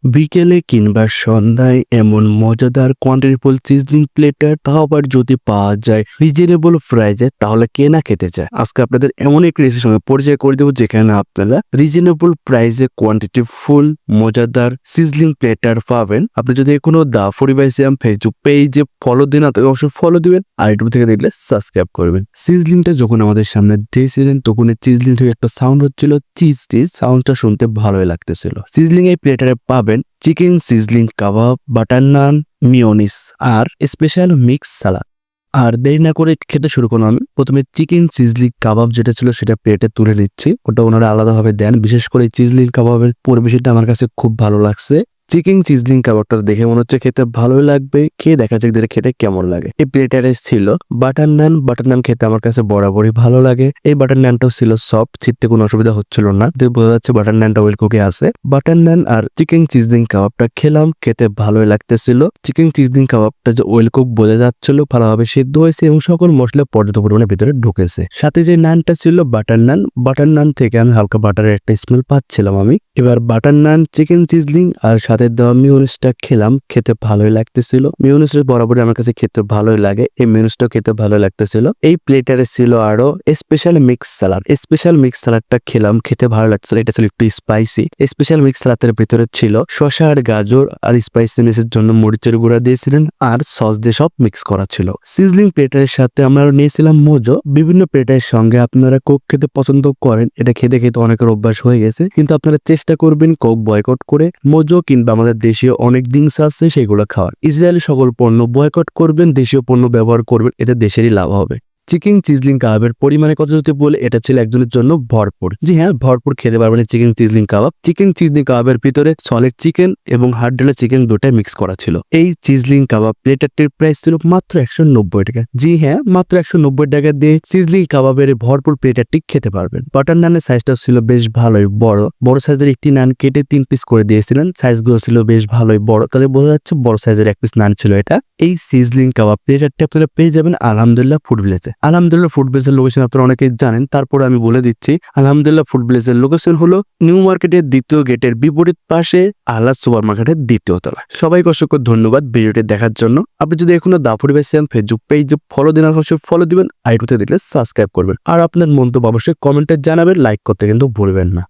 বিকেলে কিংবা সন্ধ্যায় এমন মজাদার কোয়ান্টিটিফুল সিজলিং প্লেটার তাও আবার যদি পাওয়া যায় রিজনেবল প্রাইসে তাহলে কে না খেতে চায়। আজকে আপনাদের এমন একটি রেসিপির সঙ্গে পরিচয় করে দেবো যেখানে আপনারা রিজনেবল প্রাইসে কোয়ান্টিটিফুল মজাদার সিজলিং প্লেটার পাবেন। আপনি যদি কোনো দা ফুডি বাই সিয়াম ফেসবুক পেজে ফলো দিন তাকে অবশ্যই ফলো দিবেন আর ইউটিউব থেকে দেখলে সাবস্ক্রাইব করবেন। সিজলিংটা যখন আমাদের সামনে দিয়েছিলেন তখন সিজলিং থেকে একটা সাউন্ড হচ্ছিল চিজ সাউন্ডটা শুনতে ভালোই লাগতেছিল। সিজলিং এই প্লেটারে পাবেন চিকেন সিজলিং কাবাব, বাটার নান, মিওনিস আর স্পেশাল মিক্স সালাদ। আর দেরি না করে খেতে শুরু করলাম। আমি প্রথমে চিকেন সিজলিং কাবাব যেটা ছিল সেটা প্লেটে তুলে নিচ্ছি। ওটা ওনারা আলাদাভাবে দেন। বিশেষ করে চিজলিং কাবাবের পরিবেশনটা আমার কাছে খুব ভালো লাগছে। চিকেন সিজলিং কাবাবটা দেখে মনে হচ্ছে খেতে ভালোই লাগবে। খেয়ে দেখা যাক খেতে কেমন লাগে। এই প্লেটারে ছিল বাটার নান। বাটার নান খেতে আমার কাছে বরাবরই ভালো লাগে। এই বাটার নানটাও ছিল সফট, ছিটতে কোনো অসুবিধা হচ্ছিল না। বোঝা যাচ্ছে বাটার নানটা ওয়েল কুকে আছে। বাটার নান আর চিকেন সিজলিং কাবাবটা খেলাম, খেতে ভালোই লাগতেছিল। চিকেন সিজলিং কাবাবটা যে ওয়েল কুক বোঝা যাচ্ছিল, ভালোভাবে সিদ্ধ হয়েছে এবং সকল মশলা পর্যাপ্ত পরিমাণে ভিতরে ঢুকেছে। সাথে যে নানটা ছিল বাটার নান, বাটার নান থেকে আমি হালকা বাটারের একটা স্মেল পাচ্ছিলাম আমি। এবার বাটার নান, চিকেন সিজলিং আর সাথে দেওয়া মিওনিসটা খেলাম, খেতে ভালোই লাগতেছিল। মিওনিসটা বরাবরই আমার কাছে খেতে ভালোই লাগে। এই মিওনিসটা খেতে ভালো লাগতেছিল। এই প্লেটারে ছিল আরো special mix salad. Special mix সালাদটা খেলাম, খেতে ভালো লাগছিল। এটা ছিল একটু স্পাইসি। স্পেশাল মিক্স সালাদের ভিতরে ছিল শসা আর গাজর আর স্পাইসিনেসের জন্য মরিচের গুঁড়া দিয়েছিলেন আর সস দিয়ে সব মিক্স করা ছিল। সিজলিং প্লেটারের সাথে আমরা নিয়েছিলাম মোজো। বিভিন্ন প্লেটারের সঙ্গে আপনারা কোক খেতে পছন্দ করেন, এটা খেতে খেতে অনেকের অভ্যাস হয়ে গেছে, কিন্তু আপনারা চেষ্টা করবেন কোক বয়কট করে মোজো কিংবা আমাদের দেশীয় অনেক ড্রিঙ্কস আছে সেগুলো খাওয়ার। ইসরায়েলি সকল পণ্য বয়কট করবেন, দেশীয় পণ্য ব্যবহার করবেন, এতে দেশেরই লাভ হবে। চিকেন সিজলিং কাবাবের পরিমাণে কথা যদি বলে, এটা ছিল একজনের জন্য ভরপুর। জি হ্যাঁ, ভরপুর খেতে পারবেন চিকেন সিজলিং কাবাব। চিকেন সিজলিং কাবাবের ভিতরে সলিড চিকেন এবং হাড় ডালা চিকেন দুটাই মিক্স করা ছিল। এই সিজলিং কাবাব প্লেটারটির প্রাইস ছিল মাত্র 190 টাকা। জি হ্যাঁ, মাত্র 190 টাকা দিয়ে সিজলিং কাবাবের ভরপুর প্লেটারটি খেতে পারবেন। বাটার নানের সাইজটা ছিল বেশ ভালোই বড়। বড় সাইজের একটি নান কেটে 3 পিস করে দিয়েছিলেন। সাইজগুলো ছিল বেশ ভালোই বড়, তাহলে বোঝা যাচ্ছে বড় সাইজের 1 পিস নান ছিল এটা। এই সিজলিং কাবাব প্লেটারটি আপনারা পেয়ে যাবেন আলহামদুলিল্লাহ ফুড ভিলেজে। আলহামদুলিল্লাহ ফুড ভিলেজের লোকেশন আপনারা অনেকেই জানেন, তারপরে আমি বলে দিচ্ছি। আলহামদুলিল্লাহ ফুড ভিলেজের লোকেশন হলো নিউ মার্কেটের 2য় গেটের বিপরীত পাশে আহলাদ সুপার মার্কেটের 2য় তলা। সবাইকে অসংখ্য ধন্যবাদ ভিডিওটি দেখার জন্য। আপনি যদি এখনো দা ফুডি বাই সিয়াম ফেসবুক পেজে ফলো দিন, অবশ্যই ফলো দিবেন, আইডিতে দেখলে সাবস্ক্রাইব করবেন আর আপনার মন্তব্য অবশ্যই কমেন্টে জানাবেন, লাইক করতে কিন্তু ভুলবেন না।